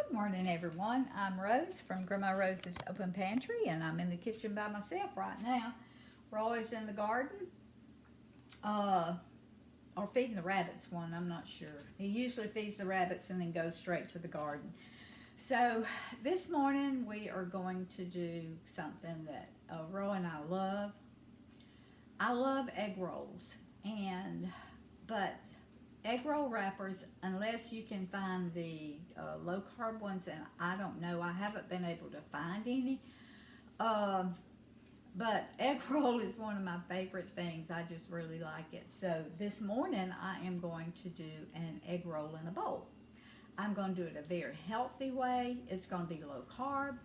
Good morning, everyone. I'm Rose from Grandma Rose's Open Pantry, and I'm in the kitchen by myself right now. Roy's in the garden, uh, or feeding the rabbits one, I'm not sure. He usually feeds the rabbits and then goes straight to the garden. So this morning we are going to do something that Roy and I love. I love egg rolls, but egg roll wrappers, unless you can find the low carb ones, and I don't know, I haven't been able to find any. Um, but egg roll is one of my favorite things. I just really like it. So this morning I am going to do an egg roll in a bowl. I'm going to do it a very healthy way. It's going to be low carb,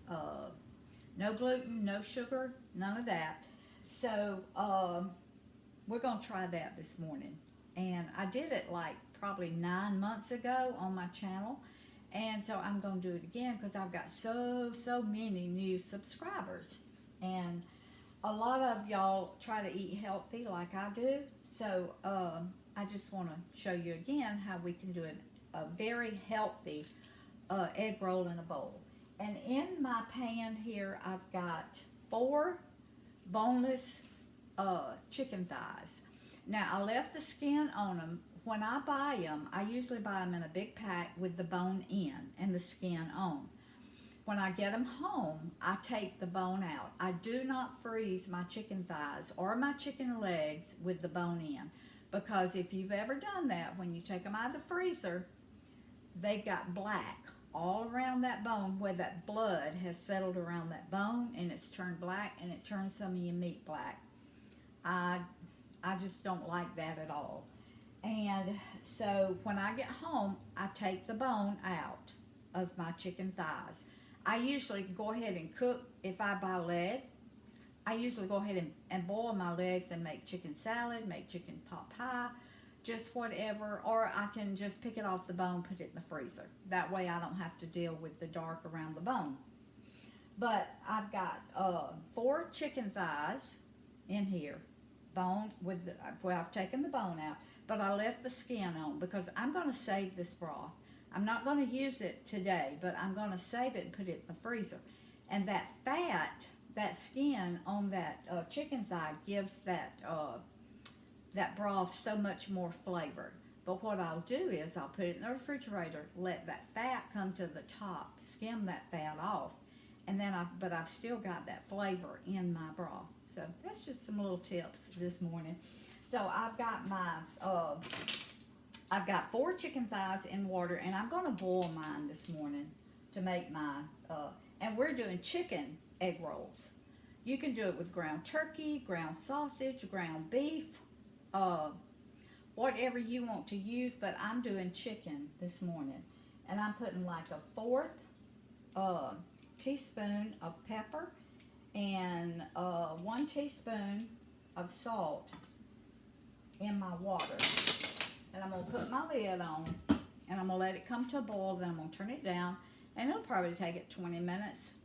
uh, no gluten, no sugar, none of that. So we're going to try that this morning. And I did it like probably 9 months ago on my channel. And so I'm going to do it again because I've got so many new subscribers. And a lot of y'all try to eat healthy like I do. So I just want to show you again how we can do a very healthy egg roll in a bowl. And in my pan here, I've got 4 boneless chicken thighs. Now, I left the skin on them. When I buy them, I usually buy them in a big pack with the bone in and the skin on. When I get them home, I take the bone out. I do not freeze my chicken thighs or my chicken legs with the bone in, because if you've ever done that, when you take them out of the freezer, they got black all around that bone where that blood has settled around that bone, and it's turned black, and it turns some of your meat black. I just don't like that at all. And so when I get home, I take the bone out of my chicken thighs. I usually go ahead and cook, if I buy leg, I usually go ahead and boil my legs and make chicken salad, make chicken pot pie, just whatever. Or I can just pick it off the bone, put it in the freezer. That way I don't have to deal with the dark around the bone. But I've got 4 chicken thighs in here. Bone with well, I've taken the bone out, but I left the skin on because I'm going to save this broth. I'm not going to use it today, but I'm going to save it and put it in the freezer. And that fat, that skin on that chicken thigh gives that broth so much more flavor. But what I'll do is I'll put it in the refrigerator, let that fat come to the top, skim that fat off, and then I've still got that flavor in my broth. So that's just some little tips this morning. So I've got I've got 4 chicken thighs in water, and I'm going to boil mine this morning to make my, and we're doing chicken egg rolls. You can do it with ground turkey, ground sausage, ground beef, whatever you want to use, but I'm doing chicken this morning. And I'm putting like a 1/4 teaspoon of pepper and 1 teaspoon of salt in my water. And I'm going to put my lid on, and I'm going to let it come to a boil. Then I'm going to turn it down, and it'll probably take it 20 minutes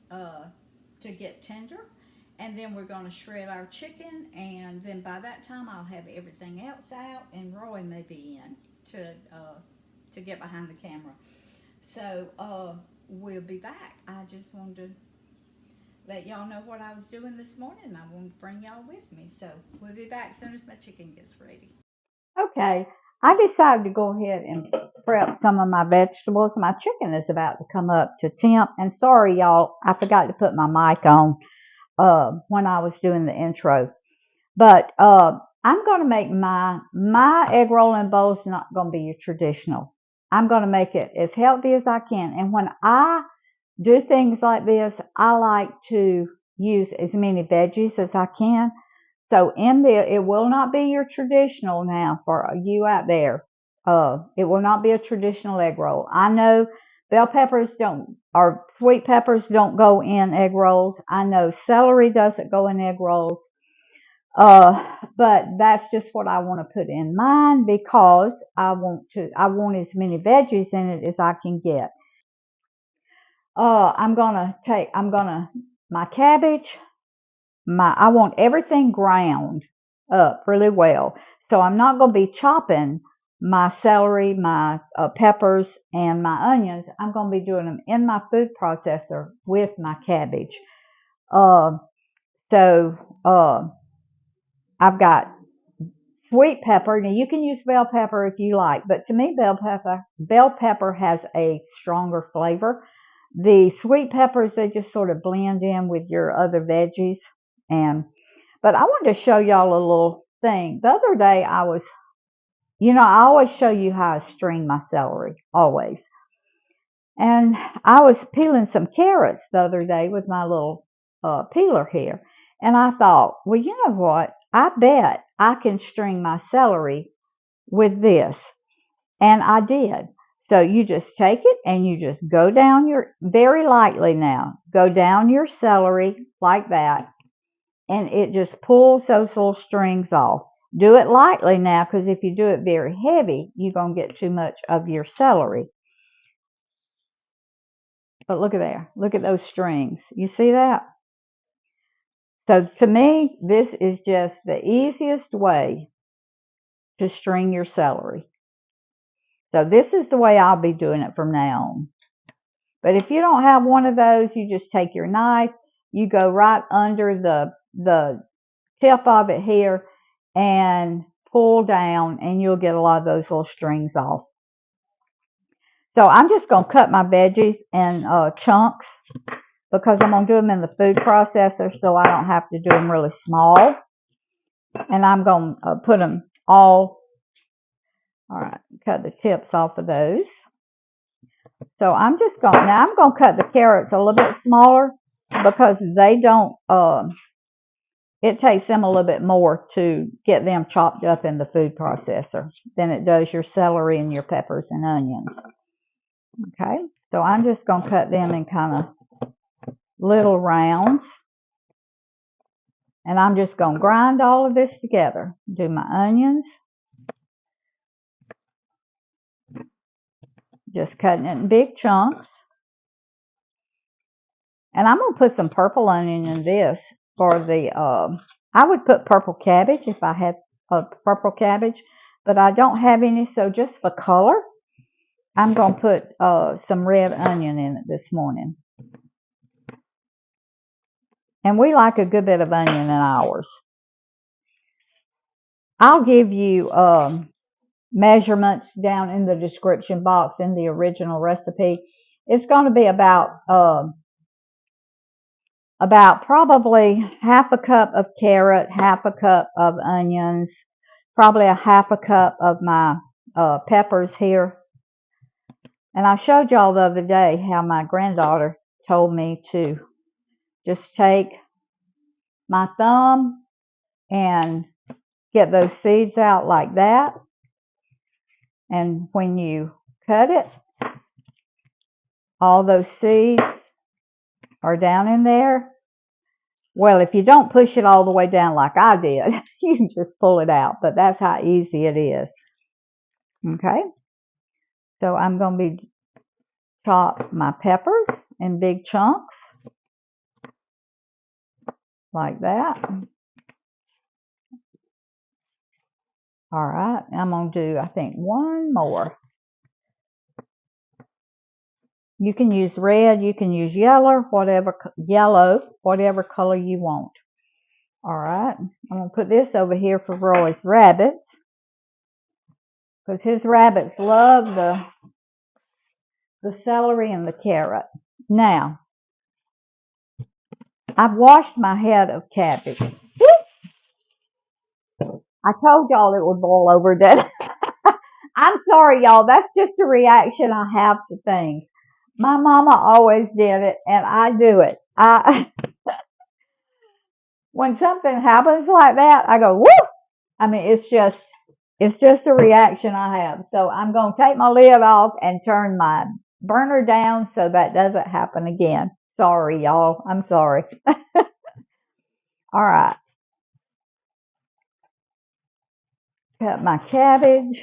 to get tender. And then we're going to shred our chicken, and then by that time I'll have everything else out, and Roy may be in to get behind the camera. So we'll be back. I just wanted to let y'all know what I was doing this morning. I wanted to bring y'all with me. So we'll be back as soon as my chicken gets ready. Okay, I decided to go ahead and prep some of my vegetables. My chicken is about to come up to temp. And sorry, y'all, I forgot to put my mic on when I was doing the intro. But I'm going to make my egg rolling bowl is not going to be your traditional. I'm going to make it as healthy as I can. And when I do things like this, I like to use as many veggies as I can. So in there, it will not be your traditional now for you out there. It will not be a traditional egg roll. I know bell peppers don't, or sweet peppers don't go in egg rolls. I know celery doesn't go in egg rolls. But that's just what I want to put in mine because I want as many veggies in it as I can get. My cabbage, I want everything ground up really well. So I'm not going to be chopping my celery, my peppers, and my onions, I'm going to be doing them in my food processor with my cabbage. I've got sweet pepper. Now you can use bell pepper if you like, but to me bell pepper has a stronger flavor. The sweet peppers, they just sort of blend in with your other veggies. But I wanted to show y'all a little thing. The other day I always show you how I string my celery, always. And I was peeling some carrots the other day with my little peeler here. And I thought, well, you know what? I bet I can string my celery with this. And I did. So you just take it and you just go down very lightly now, go down your celery like that. And it just pulls those little strings off. Do it lightly now, because if you do it very heavy, you're going to get too much of your celery. But look at there. Look at those strings. You see that? So to me, this is just the easiest way to string your celery. So this is the way I'll be doing it from now on. But if you don't have one of those, you just take your knife, you go right under the tip of it here and pull down, and you'll get a lot of those little strings off. So I'm just going to cut my veggies in chunks, because I'm going to do them in the food processor so I don't have to do them really small. And I'm going to put them all right, cut the tips off of those. So I'm going to cut the carrots a little bit smaller, because they don't, it takes them a little bit more to get them chopped up in the food processor than it does your celery and your peppers and onions. Okay, so I'm just going to cut them in kind of little rounds. And I'm just going to grind all of this together. Do my onions. Just cutting it in big chunks. And I'm going to put some purple onion in this for the, I would put purple cabbage if I had purple cabbage, but I don't have any, so just for color, I'm going to put some red onion in it this morning. And we like a good bit of onion in ours. I'll give you measurements down in the description box in the original recipe. It's going to be about probably half a cup of carrot, half a cup of onions, probably a half a cup of my peppers here. And I showed y'all the other day how my granddaughter told me to just take my thumb and get those seeds out like that. And when you cut it, all those seeds are down in there. Well, if you don't push it all the way down like I did, you can just pull it out. But that's how easy it is. Okay. So I'm going to be chop my peppers in big chunks. Like that. All right. I'm going to do, I think, one more. You can use red, you can use yellow, whatever color you want. All right, I'm going to put this over here for Roy's rabbits, because his rabbits love the celery and the carrot. Now, I've washed my head of cabbage. I told y'all it would boil over, didn't I? I'm sorry, y'all. That's just a reaction I have to things. My mama always did it, and I do it. When something happens like that, I go, woo! I mean, it's just a reaction I have. So I'm going to take my lid off and turn my burner down so that doesn't happen again. Sorry, y'all. I'm sorry. All right. Cut my cabbage.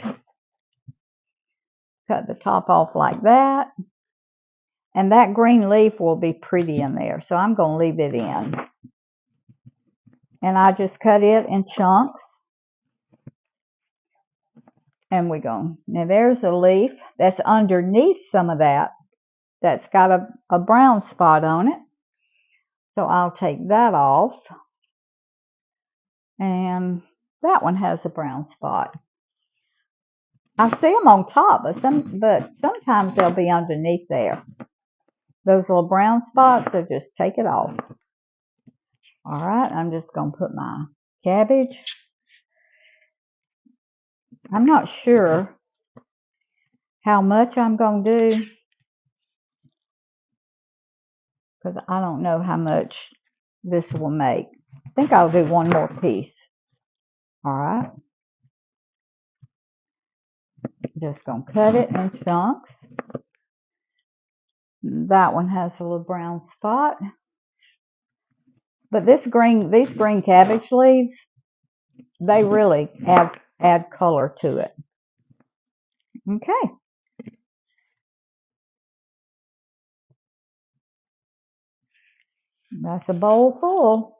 Cut the top off like that. And that green leaf will be pretty in there, so I'm going to leave it in. And I just cut it in chunks. And we're going, now there's a leaf that's underneath some of that's got a brown spot on it. So I'll take that off. And that one has a brown spot. I see them on top, but sometimes they'll be underneath there. Those little brown spots, so just take it off. All right, I'm just going to put my cabbage. I'm not sure how much I'm going to do because I don't know how much this will make. I think I'll do one more piece. All right. Just going to cut it in chunks. That one has a little brown spot. But these green cabbage leaves, they really add color to it. Okay. That's a bowl full.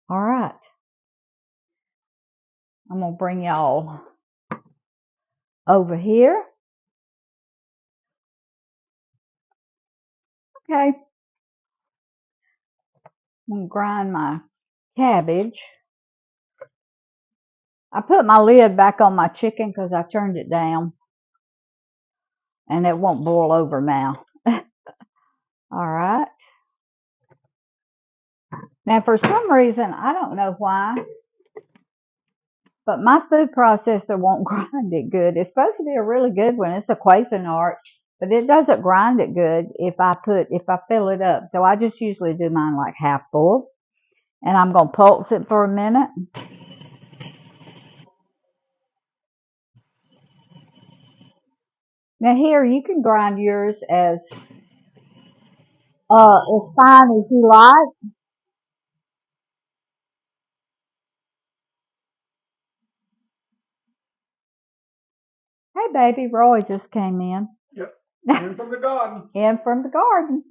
All right. I'm going to bring y'all over here. Okay. I'm going to grind my cabbage. I put my lid back on my chicken because I turned it down. And it won't boil over now. All right. Now, for some reason, I don't know why, but my food processor won't grind it good. It's supposed to be a really good one. It's a Cuisinart, but it doesn't grind it good if I fill it up. So I just usually do mine like half full. And I'm going to pulse it for a minute. Now here, you can grind yours as fine as you like. Hey, baby, Roy just came in. Yep, in from the garden. In from the garden.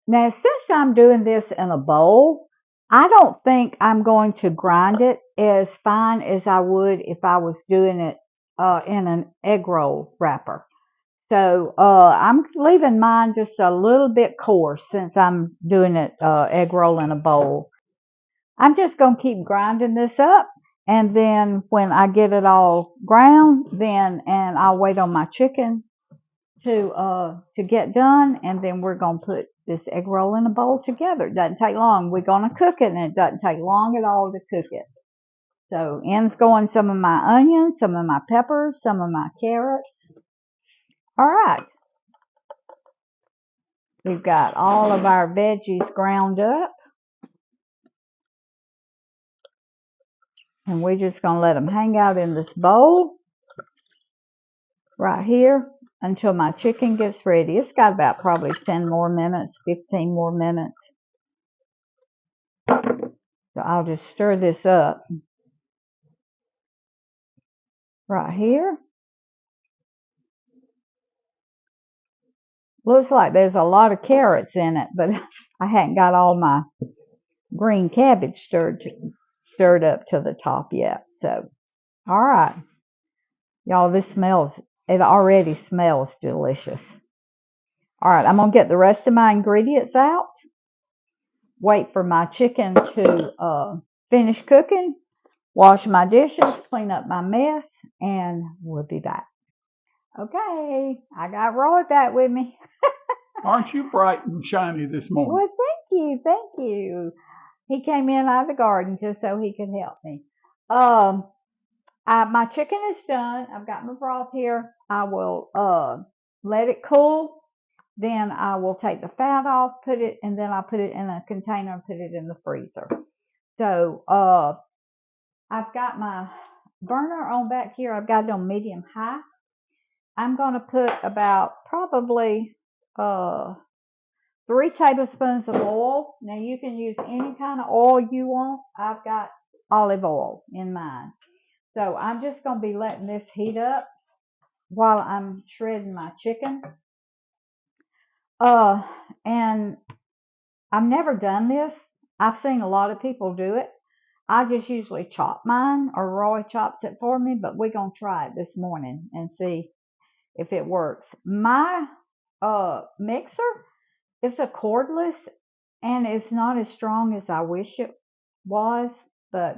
Now, since I'm doing this in a bowl, I don't think I'm going to grind it as fine as I would if I was doing it in an egg roll wrapper. So I'm leaving mine just a little bit coarse since I'm doing it egg roll in a bowl. I'm just going to keep grinding this up, and then when I get it all ground, and I'll wait on my chicken to get done, and then we're going to put this egg roll in a bowl together. It doesn't take long. We're going to cook it, and it doesn't take long at all to cook it. So in's going some of my onions, some of my peppers, some of my carrots. All right. We've got all of our veggies ground up. And we're just going to let them hang out in this bowl right here until my chicken gets ready. It's got about probably 10 more minutes, 15 more minutes. So I'll just stir this up right here. Looks like there's a lot of carrots in it, but I hadn't got all my green cabbage stirred up to the top yet. So, all right. Y'all, it already smells delicious. All right, I'm going to get the rest of my ingredients out. Wait for my chicken to finish cooking. Wash my dishes, clean up my mess, and we'll be back. Okay, I got Roy back with me. Aren't you bright and shiny this morning? Well, thank you. He came in out of the garden just so he could help me. My chicken is done. I've got my broth here. I will let it cool. Then I will take the fat off, and then I'll put it in a container and put it in the freezer. So I've got my burner on back here. I've got it on medium high. I'm going to put about probably 3 tablespoons of oil. Now you can use any kind of oil you want. I've got olive oil in mine. So I'm just going to be letting this heat up while I'm shredding my chicken. And I've never done this. I've seen a lot of people do it. I just usually chop mine, or Roy chops it for me, but we're going to try it this morning and see if it works. My mixer is a cordless, and it's not as strong as I wish it was, but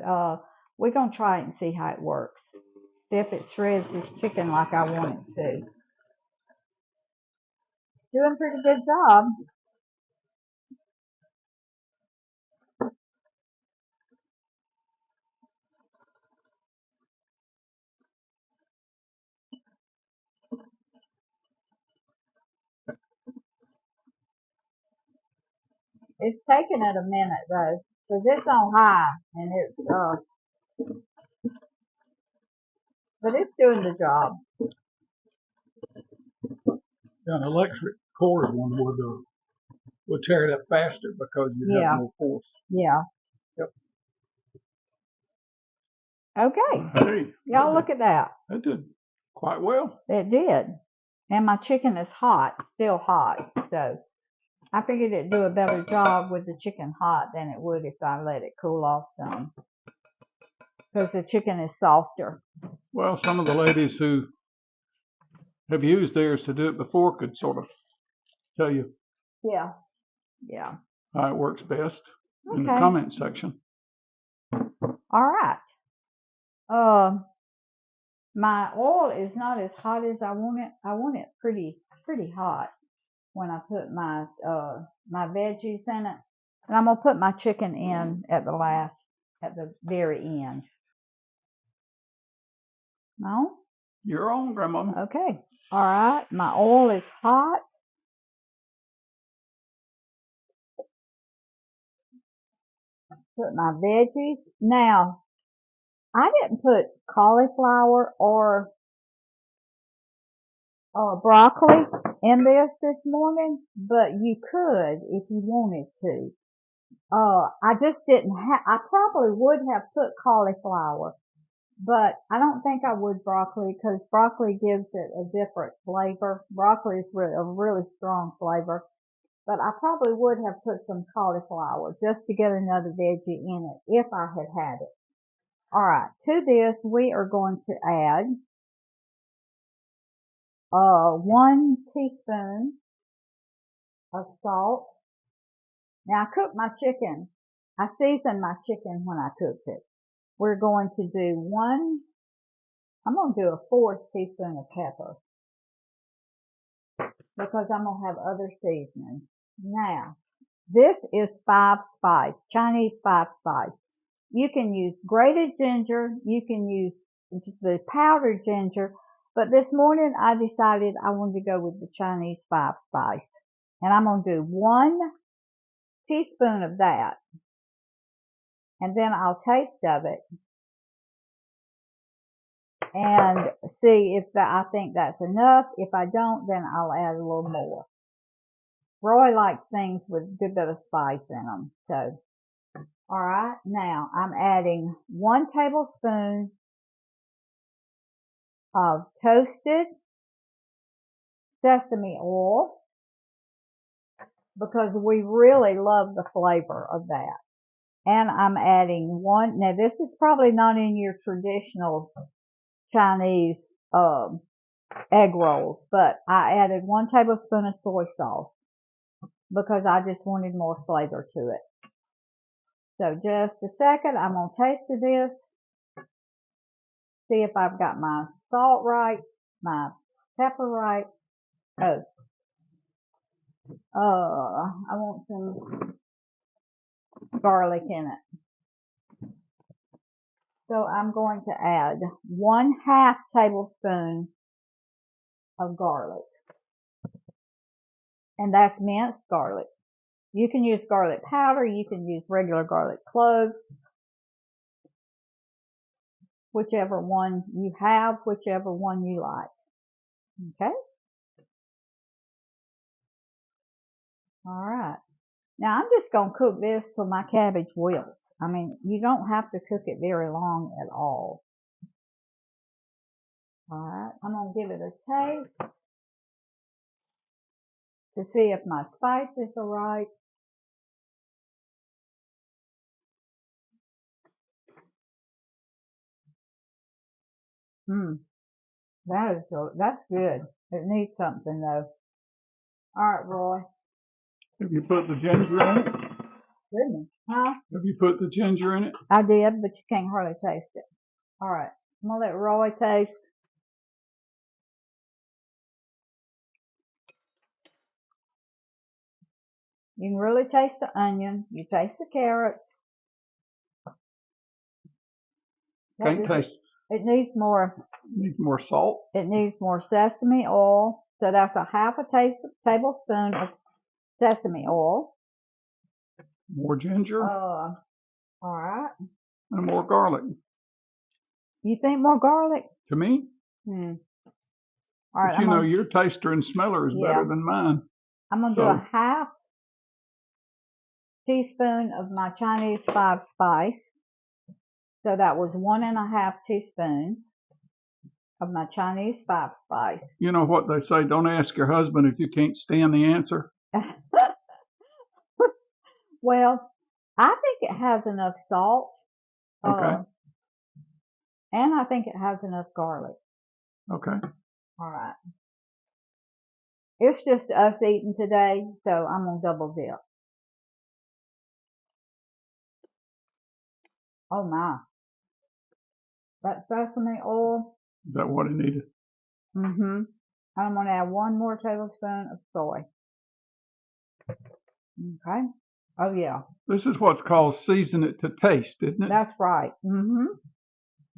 we're going to try it and see how it works. See if it shreds this chicken like I want it to. Doing a pretty good job. It's taking it a minute though, because it's on high, and it's but it's doing the job. An electric cord one would tear it up faster because you have more force. Yeah. Yep. Okay. Hey, Y'all look at that. that did quite well. It did. And my chicken is hot, still hot. So I figured it'd do a better job with the chicken hot than it would if I let it cool off some. Because the chicken is softer. Well, some of the ladies who have used theirs to do it before could sort of tell you Yeah. how it works best in the Okay. comment section. All right. My oil is not as hot as I want it. I want it pretty hot when I put my my veggies in it. And I'm gonna put my chicken in at the very end. No? You're on, Grandma. Okay. All right. My oil is hot. Put my veggies. Now, I didn't put cauliflower or broccoli in this morning, but you could if you wanted to. I just didn't have, I probably would have put cauliflower, but I don't think I would broccoli because broccoli gives it a different flavor. Broccoli is a really strong flavor, but I probably would have put some cauliflower just to get another veggie in it if I had it. All right, to this we are going to add 1 teaspoon of salt. Now I cooked my chicken. I seasoned my chicken when I cooked it. We're going to do I'm going to do a 4th teaspoon of pepper because I'm going to have other seasonings. Now, this is 5 spice, Chinese 5 spice. You can use grated ginger, you can use the powdered ginger, but this morning I decided I wanted to go with the Chinese 5 spice. And I'm going to do 1 teaspoon of that. And then I'll taste of it and see if I think that's enough. If I don't, then I'll add a little more. Roy likes things with a good bit of spice in them. So, all right, now I'm adding 1 tablespoon of toasted sesame oil because we really love the flavor of that. And I'm adding 1, now this is probably not in your traditional Chinese egg rolls, but I added 1 tablespoon of soy sauce because I just wanted more flavor to it. So just a second, I'm going to taste this, see if I've got my salt right, my pepper right. I want some garlic in it. So I'm going to add 1/2 tablespoon of garlic. And that's minced garlic. You can use garlic powder, you can use regular garlic cloves, whichever one you have, whichever one you like. Okay? All right. Now I'm just going to cook this till my cabbage wilts. I mean, you don't have to cook it very long at all. All right. I'm going to give it a taste. to see if my spices are right. That's good. It needs something though. All right, Roy. Have you put the ginger in it? Goodness. Huh? Have you put the ginger in it? I did, but you can't hardly taste it. All right. I'm going to let Roy taste. You can really taste the onion. You taste the carrots. Can't taste. It needs more. Needs more salt. It needs more sesame oil. So that's a half a tablespoon of sesame oil. More ginger. All right. And more garlic. You think more garlic? To me? All right. But you know, your taster and smeller is better than mine. I'm going to do a half teaspoon of my Chinese 5 spice. So that was 1.5 teaspoons of my Chinese 5 spice. You know what they say, don't ask your husband if you can't stand the answer. Well, I think it has enough salt. Okay. And I think it has enough garlic. Okay. All right. It's just us eating today, so I'm going to double dip. Oh my. That sesame oil. Is that what it needed? Mm-hmm. I'm going to add 1 more tablespoon of soy. Okay. Oh yeah. This is what's called season it to taste, isn't it? That's right. Mm-hmm.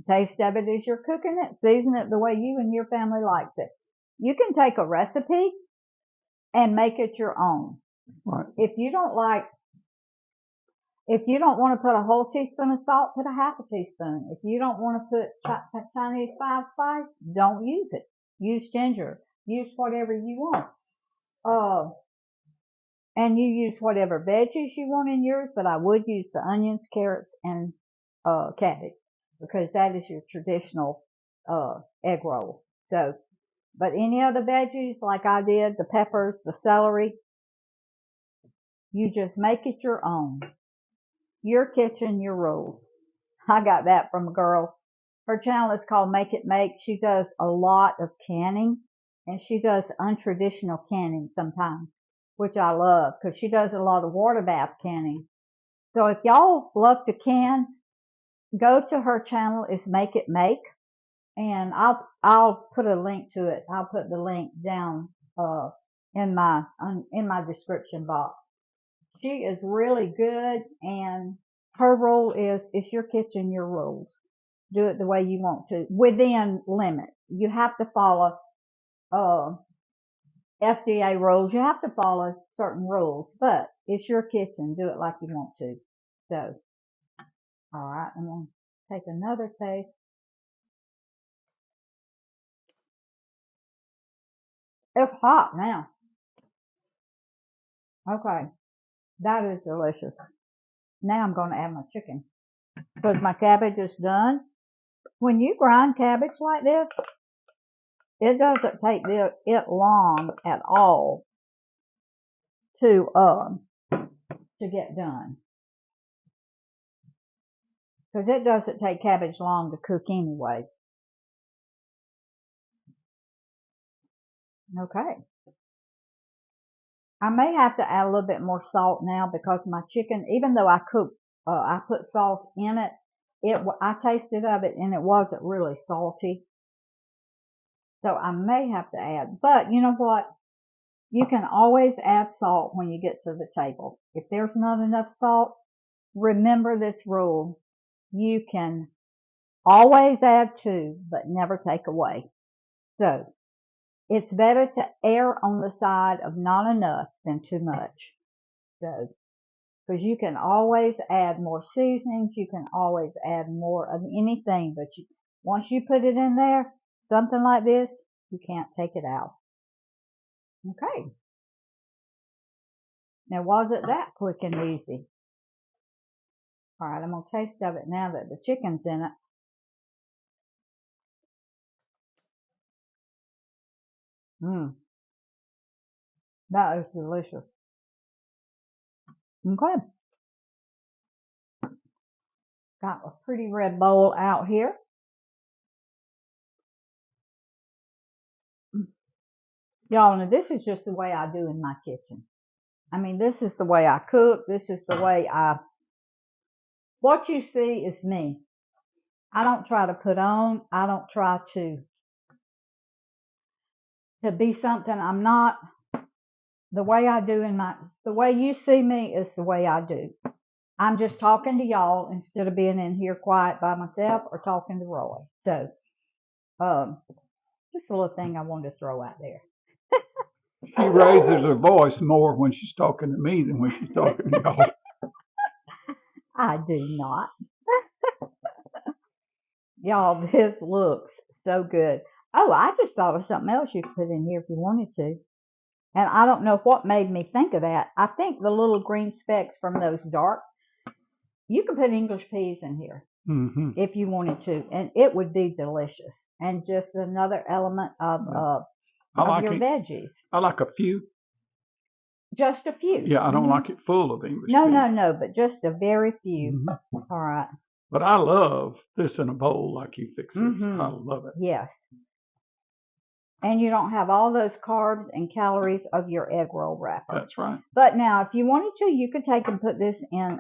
Taste of it as you're cooking it. Season it the way you and your family likes it. You can take a recipe and make it your own. Right. If you don't want to put a whole teaspoon of salt, put a half a teaspoon. If you don't want to put Chinese 5 spice, don't use it. Use ginger. Use whatever you want. And you use whatever veggies you want in yours, but I would use the onions, carrots, and cabbage, because that is your traditional egg roll. So, but any other veggies like I did, the peppers, the celery, you just make it your own. Your kitchen, your rules. I got that from a girl. Her channel is called Makeitmake. She does a lot of canning, and she does untraditional canning sometimes, which I love, because she does a lot of water bath canning. So if y'all love to can, go to her channel. It's Makeitmake, and I'll put a link to it. I'll put the link down in my description box. She is really good, and her rule is, it's your kitchen, your rules. Do it the way you want to, within limits. You have to follow FDA rules. You have to follow certain rules, but it's your kitchen. Do it like you want to. So, all right, I'm going to take another taste. It's hot now. Okay, that is delicious. Now I'm going to add my chicken, because my cabbage is done. When you grind cabbage like this, it doesn't take it long at all to get done, because it doesn't take cabbage long to cook anyway. Okay. I may have to add a little bit more salt now, because my chicken, even though I put salt in it, I tasted of it and it wasn't really salty. So I may have to add, but you know what? You can always add salt when you get to the table. If there's not enough salt, remember this rule. You can always add to, but never take away. So it's better to err on the side of not enough than too much. So, because you can always add more seasonings, you can always add more of anything, but once you put it in there, something like this, you can't take it out. Okay. Now, was it that quick and easy? All right, I'm going to taste of it now that the chicken's in it. That is delicious. Okay. Got a pretty red bowl out here. Y'all, now this is just the way I do in my kitchen. I mean, this is the way I cook. This is the way what you see is me. I don't try to put on. I don't try to be something I'm not. The way I do the way you see me is the way I do. I'm just talking to y'all instead of being in here quiet by myself or talking to Roy. So, just a little thing I wanted to throw out there. She raises her voice more when she's talking to me than when she's talking to y'all. I do not. Y'all, this looks so good. Oh, I just thought of something else you could put in here if you wanted to. And I don't know what made me think of that. I think the little green specks from those dark, you could put English peas in here if you wanted to, and it would be delicious. And just another element of your veggies. I like a few. Just a few. Yeah, I don't like it full of English peas. No, but just a very few. All right. But I love this in a bowl like you fix this. I love it. Yes. And you don't have all those carbs and calories of your egg roll wrapper. That's right. But now, if you wanted to, you could take and put this in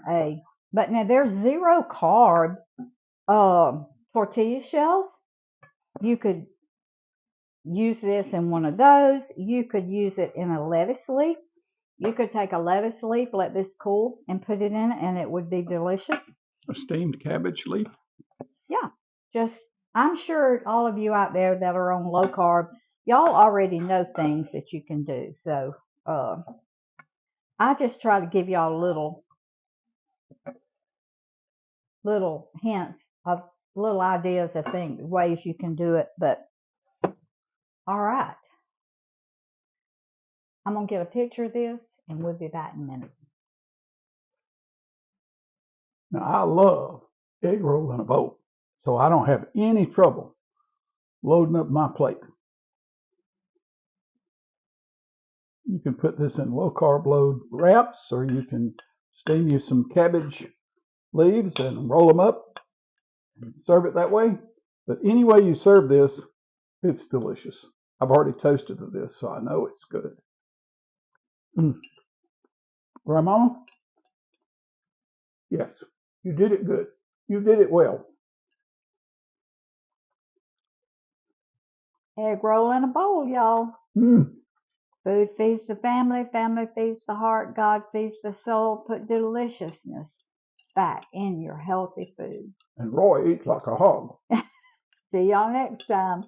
but now there's 0 carb tortilla shells. You could use this in one of those. You could use it in a lettuce leaf. You could take a lettuce leaf, let this cool, and put it in it, and it would be delicious. A steamed cabbage leaf? Yeah. I'm sure all of you out there that are on low carb, y'all already know things that you can do. So I just try to give y'all little hints of little ideas of things, ways you can do it. But all right, I'm gonna get a picture of this, and we'll be back in a minute. Now I love egg roll in a bowl, so I don't have any trouble loading up my plate. You can put this in low carb load wraps, or you can steam you some cabbage leaves and roll them up and serve it that way. But any way you serve this, it's delicious. I've already toasted to this, so I know it's good. Grandma? Yes, you did it good. You did it well. Egg roll in a bowl, y'all. Food feeds the family, family feeds the heart, God feeds the soul. Put deliciousness back in your healthy food. And Roy eats like a hog. See y'all next time.